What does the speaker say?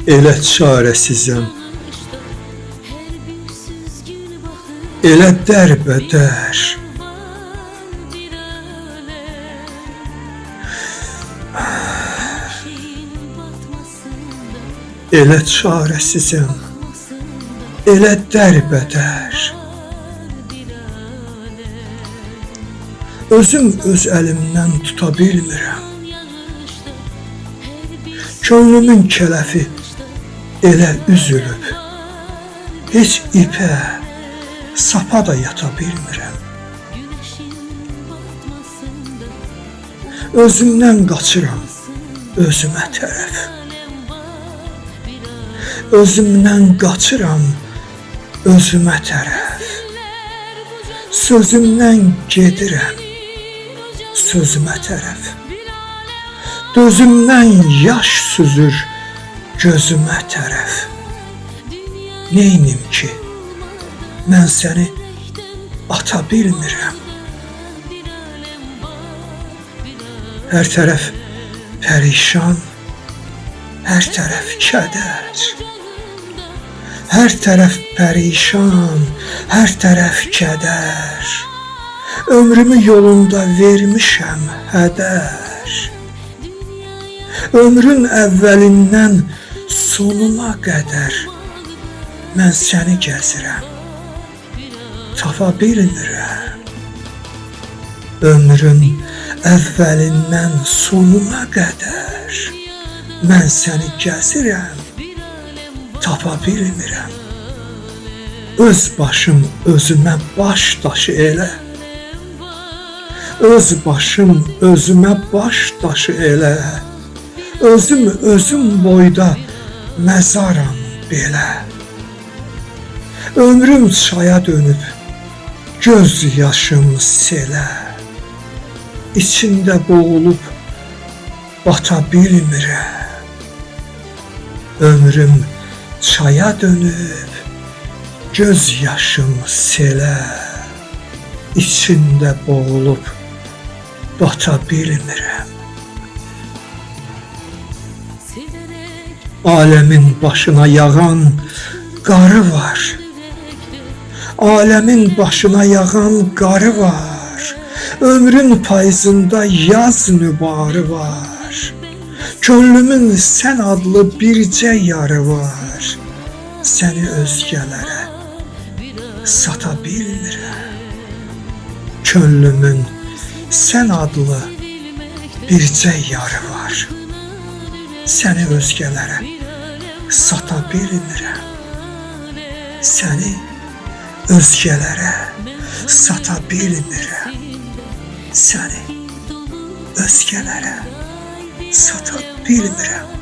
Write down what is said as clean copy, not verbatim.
Elə çarəsizəm, elə dərbədər. Elə çarəsizəm, elə dərbədər. Özüm öz əlimdən tuta bilmirəm. Könlümün kələfi elə üzülüb, heç ipə, sapa da yata bilmirəm. Özümdən qaçıram özümə tərəf. Özümdən qaçıram özümə tərəf. Sözümdən gedirəm sözümə tərəf. Gözümdən yaş süzür gözümə tərəf. Neynim ki, mən səni ata bilmirəm. Hər tərəf pərişan, hər tərəf kədər. Hər tərəf pərişan, hər tərəf kədər. Ömrümü yolunda vermişəm hədər. Ömrün əvvəlindən sonuna qədər mən səni gəzirəm, tapa bilmirəm. Ömrün əvvəlindən sonuna qədər mən səni gəzirəm, tapa bilmirəm. Öz başım özümə baş daşı elə. Öz başım özümə baş daşı elə. Özüm boyda məzaram belə. Ömrüm çaya dönüb, göz yaşım selə. İçində boğulub bata bilmirəm. Ömrüm çaya dönüb, göz yaşım selə. İçində boğulub bata bilmirəm. Alemin başına yağan qarı var. Alemin başına yağan qarı var. Ömrün payızında yaz nübarı var. Könlümün sən adlı bircə yarı var. Səni özgələrə sata bilmirəm. Könlümün sən adlı bircə yarı var. Səni özgələrə sata bilmirəm. Səni özgələrə sata bilmirəm. Səni özgələrə sata bilmirəm.